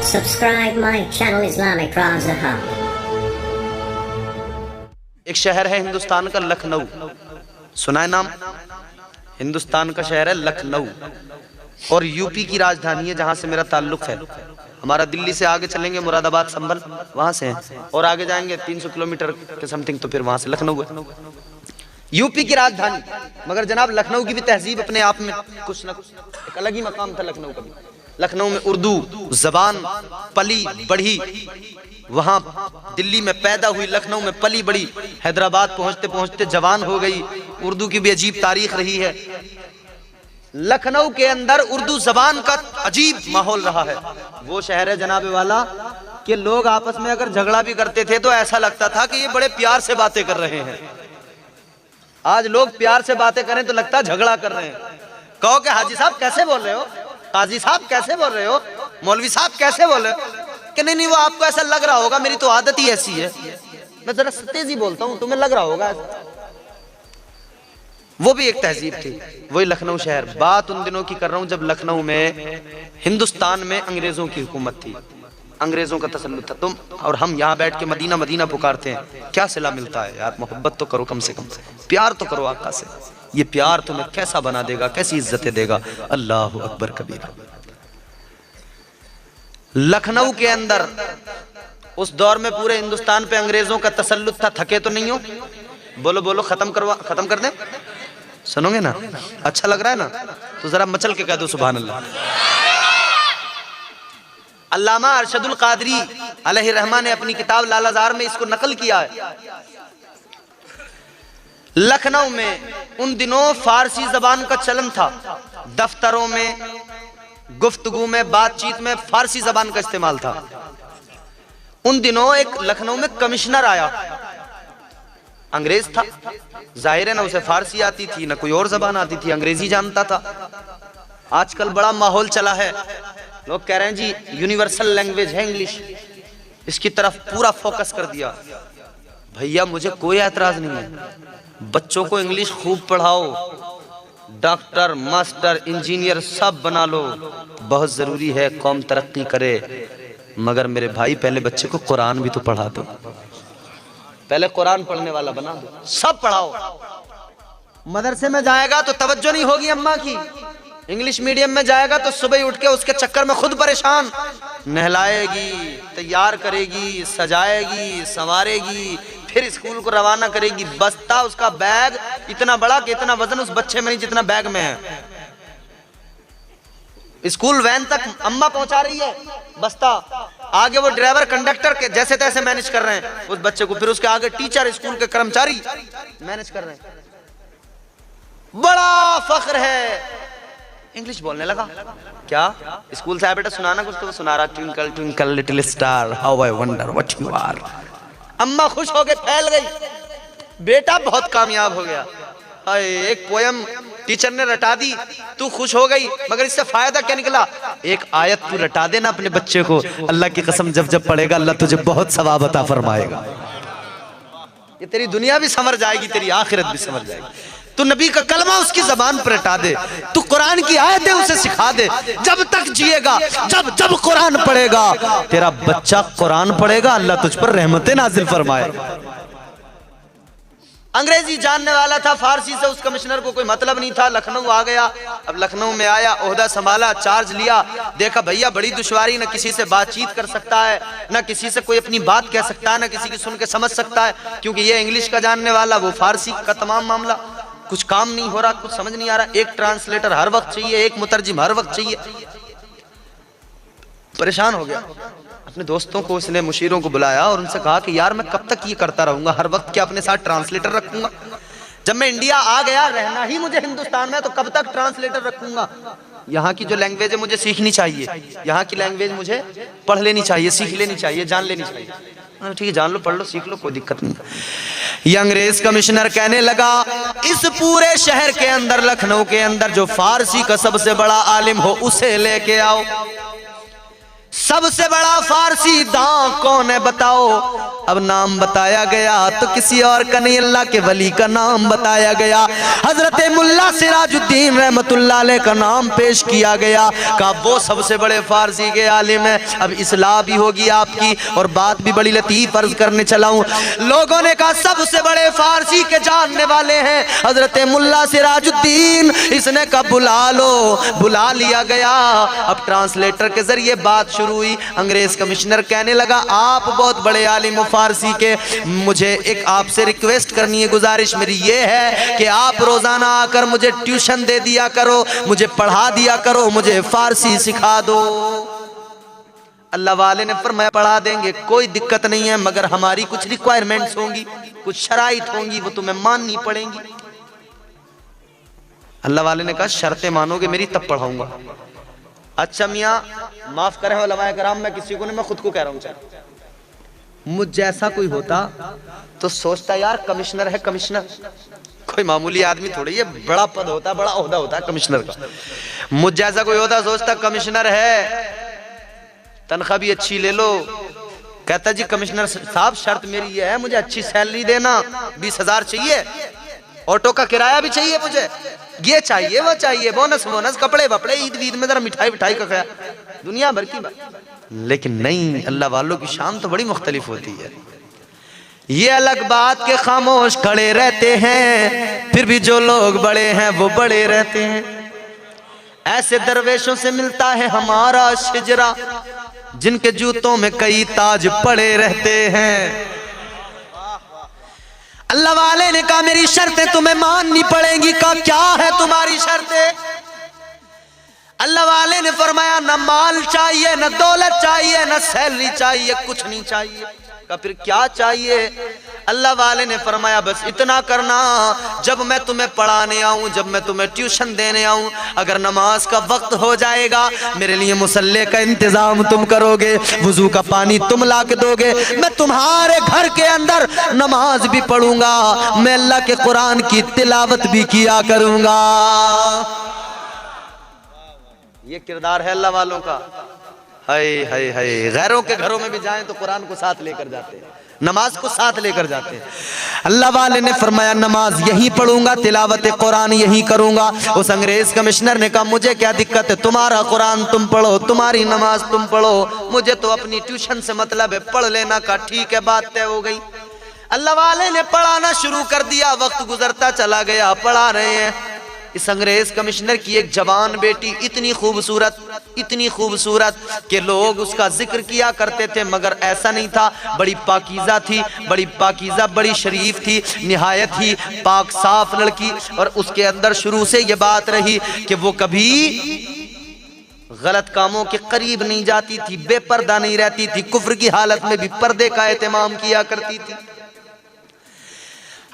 Subscribe my channel Islamic Raza Hub. एक शहर है हिंदुस्तान का लखनऊ, सुना है नाम? हिंदुस्तान का शहर है लखनऊ और यूपी की राजधानी है जहां से मेरा ताल्लुक है। हमारा दिल्ली से आगे चलेंगे मुरादाबाद संभल वहां से है और आगे जाएंगे 300 किलोमीटर के समथिंग तो फिर वहां से लखनऊ है, यूपी की राजधानी। मगर जनाब लखनऊ की भी तहजीब अपने आप में कुछ ना कुछ एक अलग ही मकाम था लखनऊ का भी। लखनऊ में उर्दू जबान पली बढ़ी, वहां दिल्ली में पैदा हुई, लखनऊ में पली बड़ी, हैदराबाद पहुंचते पहुंचते जवान हो गई। उर्दू की भी अजीब तारीख रही है। लखनऊ के अंदर उर्दू जबान का अजीब माहौल रहा है। वो शहर है जनाबे वाला कि लोग आपस में अगर झगड़ा भी करते थे तो ऐसा लगता था कि ये बड़े प्यार से बातें कर रहे हैं। आज लोग प्यार से बातें करें तो लगता है झगड़ा कर रहे हैं। कहो कि हाजी साहब कैसे बोल रहे हो, काजी साहब कैसे बोल रहे हो, मौलवी साहब कैसे बोल रहे हो, कि नहीं वो आपको ऐसा लग रहा होगा, मेरी तो आदत ही ऐसी है, मैं जरा तेजी बोलता हूं, तुम्हें लग रहा होगा। वो भी एक तहजीब थी, वही लखनऊ शहर। बात उन दिनों की कर रहा हूं जब लखनऊ में हिंदुस्तान में अंग्रेजों की हुकूमत थी, अंग्रेजों का तसल्लुत था। तुम और हम यहाँ बैठ के मदीना मदीना पुकारते हैं, क्या सिला मिलता है यार? मोहब्बत तो करो, कम से कम प्यार तो करो आका से। ये प्यार तुम्हें कैसा बना देगा, कैसी इज्जतें देगा। अल्लाह अकबर कबीरा। लखनऊ के अंदर उस दौर में पूरे हिंदुस्तान पे अंग्रेजों का तसल्लुत था। थके तो नहीं हो? बोलो बोलो, खत्म कर दें? सुनोगे ना? अच्छा लग रहा है ना? तो जरा मचल के कह दो सुभान अल्लाह। अल्लामा अरशदुल कादरी अलैहि रहमा ने अपनी किताब लालाजार में इसको नकल किया है। लखनऊ में उन दिनों फारसी जबान का चलन था। दफ्तरों में, गुफ्तगू में, बातचीत में फारसी जबान का इस्तेमाल था। उन दिनों एक लखनऊ में कमिश्नर आया, अंग्रेज था। जाहिर है ना उसे फारसी आती थी, ना कोई और जबान आती थी, अंग्रेजी जानता था। आजकल बड़ा माहौल चला है, लोग कह रहे हैं जी यूनिवर्सल लैंग्वेज है इंग्लिश, इसकी तरफ पूरा फोकस कर दिया। भैया मुझे कोई एतराज नहीं है, बच्चों को इंग्लिश खूब पढ़ाओ, डॉक्टर मास्टर इंजीनियर सब बना लो, बहुत जरूरी है, कौम तरक्की करे। मगर मेरे भाई पहले बच्चे को कुरान भी तो पढ़ा दो, पहले कुरान पढ़ने वाला बना दो, सब पढ़ाओ। मदरसे में जाएगा तो तवज्जो नहीं होगी अम्मा की, इंग्लिश मीडियम में जाएगा तो सुबह उठ के उसके चक्कर में खुद परेशान, नहलाएगी, तैयार करेगी, सजाएगी, संवारेगी, फिर स्कूल को रवाना करेगी। बस्ता उसका बैग इतना बड़ा कि इतना वजन उस बच्चे में नहीं जितना बैग में है। स्कूल वैन तक अम्मा पहुंचा रही है बस्ता, आगे वो ड्राइवर कंडक्टर के जैसे तैसे मैनेज कर रहे हैं उस बच्चे को, फिर उसके आगे टीचर स्कूल के कर्मचारी मैनेज कर रहे हैं। बड़ा फख्र है। इंग्लिश बोलने लगा। क्या स्कूल से आया बेटा सुनाना कुछ? तो सुना रहा, twinkle twinkle little star how I wonder what you are. अम्मा खुश हो गई, फैल गई, बेटा बहुत कामयाब हो गया। एक पोयम टीचर ने रटा दी, तू खुश हो गई, मगर इससे फायदा क्या निकला? एक आयत तू रटा देना अपने बच्चे को, अल्लाह की कसम जब जब पढ़ेगा अल्लाह तुझे बहुत सवाब अता फरमाएगा। ये तेरी दुनिया भी संवर जाएगी, तेरी आखिरत भी संवर जाएगी। तू नबी का कलमा उसकी जबान पर रटा दे, तू कुरान की आयतें उसे सिखा दे। जब तक जिएगा, जब जब कुरान पढ़ेगा, तेरा बच्चा कुरान पढ़ेगा, अल्लाह तुझ पर रहमतें नाजिल फरमाएगा। अंग्रेजी जानने वाला था, फारसी से उस कमिश्नर को कोई मतलब नहीं था। लखनऊ आ गया। अब लखनऊ में आया, ओहदा संभाला, चार्ज लिया, देखा भैया बड़ी दुश्वारी, न किसी से बातचीत कर सकता है, न किसी से कोई अपनी बात कह सकता है, न किसी की सुन के समझ सकता है, क्योंकि ये इंग्लिश का जानने वाला, वो फारसी का तमाम मामला। कुछ काम नहीं हो रहा, कुछ समझ नहीं आ रहा। एक ट्रांसलेटर हर वक्त चाहिए, एक मुतरजिम हर वक्त चाहिए। परेशान हो गया। अपने दोस्तों को, इसने मुशीरों को बुलाया और उनसे कहा कि यार मैं कब तक ये करता रहूंगा, हर वक्त क्या अपने साथ ट्रांसलेटर रखूंगा? जब मैं इंडिया आ गया, रहना ही मुझे हिंदुस्तान में, तो कब तक ट्रांसलेटर रखूंगा? यहाँ की जो लैंग्वेज है मुझे सीखनी चाहिए, यहाँ की लैंग्वेज मुझे पढ़ लेनी चाहिए, सीख लेनी चाहिए, जान लेनी चाहिए। ठीक है, जान लो, पढ़ लो, सीख लो, कोई दिक्कत नहीं। ये अंग्रेज कमिश्नर कहने लगा, इस पूरे शहर के अंदर, लखनऊ के अंदर, जो फारसी का सबसे बड़ा आलिम हो उसे लेके आओ। सबसे बड़ा फारसी दां कौन है बताओ? अब नाम बताया गया तो किसी और का नहीं, अल्लाह के वली का नाम बताया गया। हजरत मुल्ला सिराजुद्दीन रहमतुल्लाह अलैह का नाम पेश किया गया। कहा वो सबसे बड़े फारसी के आलिम है। अब इस्लाह भी होगी आपकी और बात भी बड़ी लतीफ अर्ज करने चला हूं। लोगों ने कहा सबसे बड़े फारसी के जानने वाले हैं हजरत मुल्ला सिराजुद्दीन। इसने कहा बुला लो, बुला लिया गया। अब ट्रांसलेटर के जरिए बात शुरू हुई। अंग्रेज कमिश्नर कहने लगा आप बहुत बड़े आलिम फारसी के, मुझे एक आपसे रिक्वेस्ट करनी है, गुजारिश मेरी ये है कि आप रोजाना आकर मुझे ट्यूशन दे दिया करो, मुझे पढ़ा दिया करो, मुझे फारसी सिखा दो। अल्लाह वाले ने फरमाया पढ़ा देंगे, कोई दिक्कत नहीं है, मगर हमारी कुछ रिक्वायरमेंट्स होंगी, कुछ शराइत होंगी, वो तुम्हें माननी पड़ेंगी। अल्लाह वाले ने कहा शर्तें मानोगे मेरी तब पढ़ाऊंगा। अच्छा मियाँ माफ करें उलमाए कराम, मैं किसी को नहीं, मैं खुद को कह रहा हूँ, मुझ जैसा कोई होता तो सोचता यार कमिश्नर है, कमिश्नर कोई मामूली आदमी थोड़ी है, बड़ा पद होता है, बड़ा ओहदा होता है कमिश्नर का। मुझ जैसा कोई होता सोचता कमिश्नर है, तनख्वाह भी अच्छी ले लो। कहता जी कमिश्नर साहब शर्त मेरी ये है, मुझे अच्छी सैलरी देना, 20,000 चाहिए, ऑटो का किराया भी चाहिए, मुझे ये चाहिए वो चाहिए, बोनस बोनस, कपड़े वपड़े, ईद वीद में जरा मिठाई विठाई का खाया, दुनिया भर की बात। लेकिन नहीं, अल्लाह वालों की शान तो बड़ी मुख्तलिफ होती है। ये अलग बात के खामोश खड़े रहते हैं, फिर भी जो लोग बड़े हैं वो बड़े रहते हैं। ऐसे दरवेशों से मिलता है हमारा शिजरा, जिनके जूतों में कई ताज पड़े रहते हैं। अल्लाह वाले ने कहा मेरी शर्तें तुम्हें माननी पड़ेंगी। कहा क्या है तुम्हारी शर्तें? अल्लाह वाले ने फरमाया न माल चाहिए, न दौलत चाहिए, न सैलरी चाहिए, कुछ नहीं चाहिए। कहा फिर क्या चाहिए? अल्लाह वाले ने फरमाया बस इतना करना, जब मैं तुम्हें पढ़ाने आऊं, जब मैं तुम्हें ट्यूशन देने आऊं, अगर नमाज का वक्त हो जाएगा मेरे लिए मुसल्ले का इंतजाम तुम करोगे, वुजू का पानी तुम ला के दोगे, मैं तुम्हारे घर के अंदर नमाज भी पढ़ूंगा, मैं अल्लाह के कुरान की तिलावत भी किया करूंगा। ये किरदार है अल्लाह वालों का। हाय हाय हाय, गैरों के घरों में भी जाएं तो कुरान को साथ लेकर जाते हैं, नमाज को साथ लेकर जाते हैं। अल्लाह वाले ने फरमाया नमाज यही पढ़ूंगा, तिलावत कुरान यही करूंगा। उस अंग्रेज कमिश्नर ने कहा मुझे क्या दिक्कत है, तुम्हारा कुरान तुम पढ़ो, तुम्हारी नमाज तुम पढ़ो, मुझे तो अपनी ट्यूशन से मतलब है, पढ़ लेना। का ठीक है, बात तय हो गई। अल्लाह वाले ने पढ़ाना शुरू कर दिया, वक्त गुजरता चला गया, पढ़ा रहे हैं। इस अंग्रेज कमिश्नर की एक जवान बेटी इतनी खूबसूरत कि लोग उसका जिक्र किया करते थे, मगर ऐसा नहीं था। बड़ी पाकीज़ा थी, बड़ी पाकीज़ा, बड़ी शरीफ थी, निहायत ही पाक साफ लड़की। और उसके अंदर शुरू से ये बात रही कि वो कभी गलत कामों के करीब नहीं जाती थी, बेपर्दा नहीं रहती थी, कुफ्र की हालत में भी पर्दे का एहतमाम किया करती थी।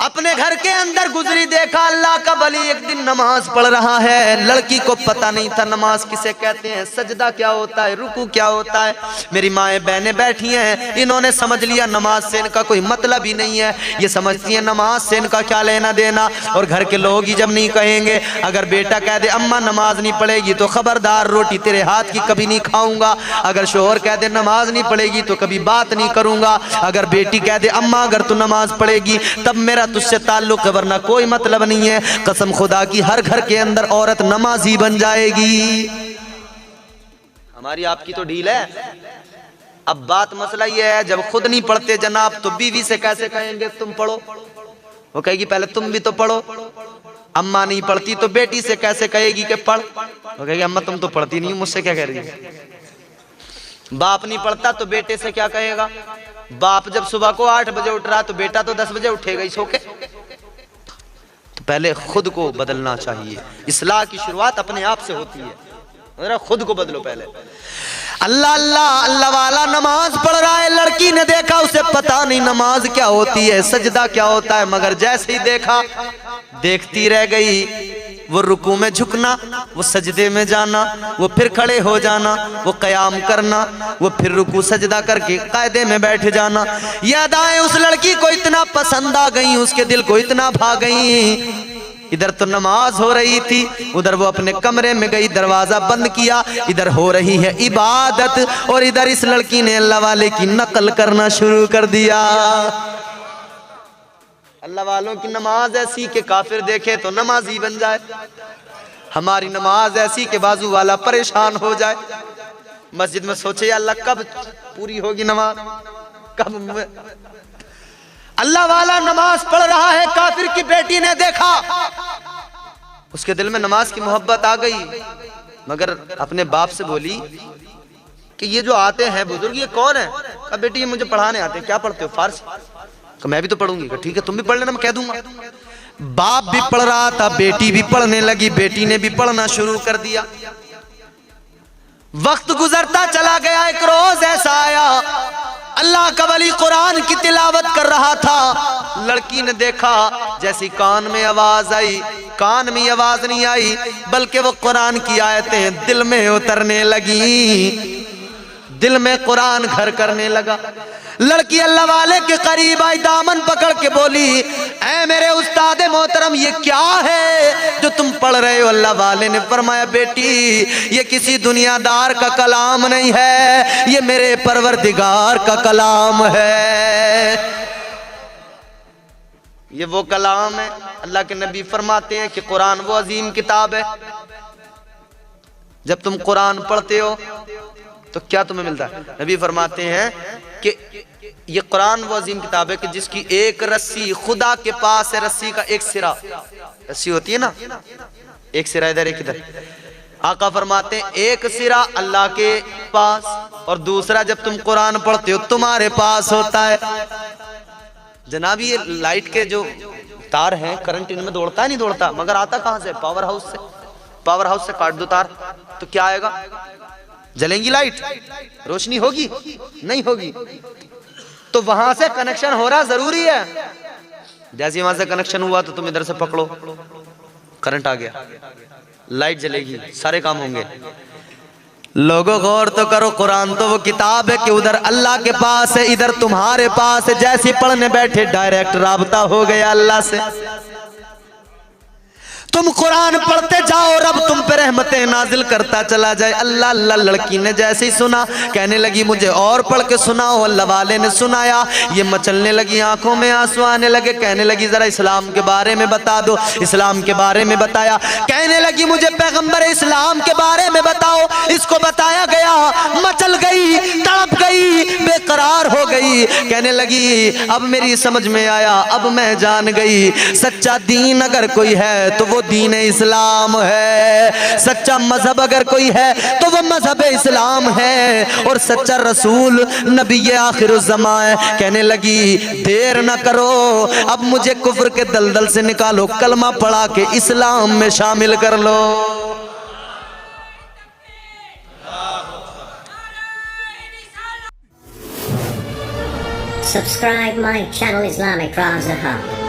अपने घर के अंदर गुजरी, देखा अल्लाह का वली एक दिन नमाज पढ़ रहा है। लड़की को पता नहीं था नमाज किसे कहते हैं, सजदा क्या होता है, रुकू क्या होता है। मेरी माएँ बहनें बैठी हैं, इन्होंने समझ लिया नमाज से इनका कोई मतलब ही नहीं है, ये समझती हैं नमाज से इनका क्या लेना देना। और घर के लोग ही जब नहीं कहेंगे, अगर बेटा कह दे अम्मा नमाज नहीं पढ़ेगी तो खबरदार रोटी तेरे हाथ की कभी नहीं खाऊंगा, अगर शोहर कह दे नमाज नहीं पढ़ेगी तो कभी बात नहीं करूंगा, अगर बेटी कह दे अम्मा अगर तू नमाज पढ़ेगी तब मेरा तुझसे ताल्लुक है, वरना कोई मतलब नहीं है। कसम खुदा की हर घर के अंदर औरत नमाजी बन जाएगी। हमारी आपकी तो ढील है। अब बात मसला ये है, जब खुद नहीं पढ़ते जनाब तो बीवी से कैसे कहेंगे तुम पढ़ो? वो कहेगी पहले तुम भी तो पढ़ो। अम्मा नहीं पढ़ती तो बेटी से कैसे कहेगी कि पढ़? वो कहेगी अम्मा तुम तो पढ़ती नहीं, मुझसे क्या कह रही है? बाप नहीं पढ़ता तो बेटे से क्या कहेगा? बाप जब सुबह को 8 बजे उठ रहा तो बेटा तो 10 बजे उठेगा ही सो के। तो पहले खुद को बदलना चाहिए। इस्लाह की शुरुआत अपने आप से होती है, जरा खुद को बदलो पहले। अल्लाह अल्लाह अल्लाह वाला नमाज पढ़ रहा है, लड़की ने देखा, उसे पता नहीं नमाज क्या होती है, सजदा क्या होता है, मगर जैसे ही देखा देखती रह गई। वो रुकू में झुकना, वो सजदे में जाना, वो फिर खड़े हो जाना, वो कयाम करना, वो फिर रुकू सजदा करके कायदे में बैठ जाना। ये अदाएं उस लड़की को इतना पसंद आ गई, उसके दिल को इतना भा गई इधर तो नमाज हो रही थी, उधर वो अपने कमरे में गई, दरवाजा बंद किया, इधर हो रही है इबादत और इधर इस लड़की ने अल्लाह वाले की नकल करना शुरू कर दिया। अल्लाह वालों की नमाज ऐसी कि काफिर देखे तो नमाजी बन जाए, हमारी नमाज ऐसी कि बाजू वाला परेशान हो जाए। मस्जिद में सोचे अल्लाह कब पूरी होगी नमाज, कब। अल्लाह वाला नमाज पढ़ रहा है, काफिर की बेटी ने देखा, उसके दिल में नमाज की मोहब्बत आ गई, मगर अपने बाप से बोली कि ये जो आते हैं बुजुर्ग ये कौन है? कहा बेटी ये मुझे पढ़ाने आते हैं। क्या पढ़ते हो? फारसी। तो मैं भी तो पढ़ूंगी। ठीक है तुम भी पढ़ लेना, मैं कह दूंगा। बाप भी पढ़ रहा था, बेटी भी पढ़ने लगी, बेटी ने भी पढ़ना शुरू कर दिया। वक्त गुजरता चला गया, एक रोज ऐसा आया अल्लाह का वली कुरान की तिलावत कर रहा था। लड़की ने देखा जैसी कान में आवाज आई, कान में आवाज नहीं आई बल्कि वो कुरान की आयतें दिल में उतरने लगी, दिल में कुरान घर करने लगा। लड़की अल्लाह वाले के करीब आई, दामन पकड़ के बोली ऐ मेरे उस्ताद मोहतरम ये क्या है जो तुम पढ़ रहे हो? अल्लाह वाले ने फरमाया बेटी ये किसी दुनियादार का कलाम नहीं है, ये मेरे परवरदिगार का कलाम है। ये वो कलाम है। अल्लाह के नबी फरमाते हैं कि कुरान वो अजीम किताब है, जब तुम कुरान पढ़ते हो तो क्या तुम्हें मिलता है? नबी फरमाते हैं कि ये कुरान वो अजीम किताब है कि जिसकी एक रस्सी खुदा के पास है, रस्सी का एक सिरा, रस्सी होती है ना, एक सिरा इधर एक इधर। आका फरमाते हैं एक सिरा अल्लाह के पास और दूसरा जब तुम कुरान पढ़ते हो तुम्हारे पास होता है। जनाब ये लाइट के जो तार हैं करंट इनमें दौड़ता है नहीं दौड़ता, मगर आता कहां से? पावर हाउस से। पावर हाउस से काट दो तार तो क्या आएगा? जलेंगी लाइट, रोशनी होगी? नहीं होगी। तो वहां से कनेक्शन हो रहा जरूरी है। जैसे वहां से कनेक्शन हुआ तो तुम इधर से पकड़ो, करंट आ गया, लाइट जलेगी, सारे काम होंगे। लोगों गौर तो करो, कुरान तो वो किताब है कि उधर अल्लाह के पास है, इधर तुम्हारे पास है। जैसे पढ़ने बैठे डायरेक्ट राबता हो गया अल्लाह से। तुम कुरान पढ़ते जाओ, रब तुम पे रहमतें नाजिल करता चला जाए। अल्लाह अल्लाह। लड़की ने जैसे ही सुना कहने लगी मुझे और पढ़ के सुनाओ। अल्लाह वाले ने सुनाया, ये मचलने लगी, आंखों में आंसू आने लगे। कहने लगी जरा इस्लाम के बारे में बता दो। इस्लाम के बारे में बताया। कहने लगी मुझे पैगंबर इस्लाम के बारे में बताओ। इसको बताया गया, मचल गई, तड़प गई, बेकरार हो गई। कहने लगी अब मेरी समझ में आया, अब मैं जान गई सच्चा दीन अगर कोई है तो वो दीन इस्लाम है। सच्चा मजहब अगर कोई है तो वो मजहब इस्लाम है। और सच्चा रसूल नबी आखिरुज़्ज़मा है। कहने लगी देर ना करो, अब मुझे कुफ्र के दलदल से निकालो, कलमा पढ़ा के इस्लाम में शामिल कर लो। Subscribe my channel Islamic Raza Hub.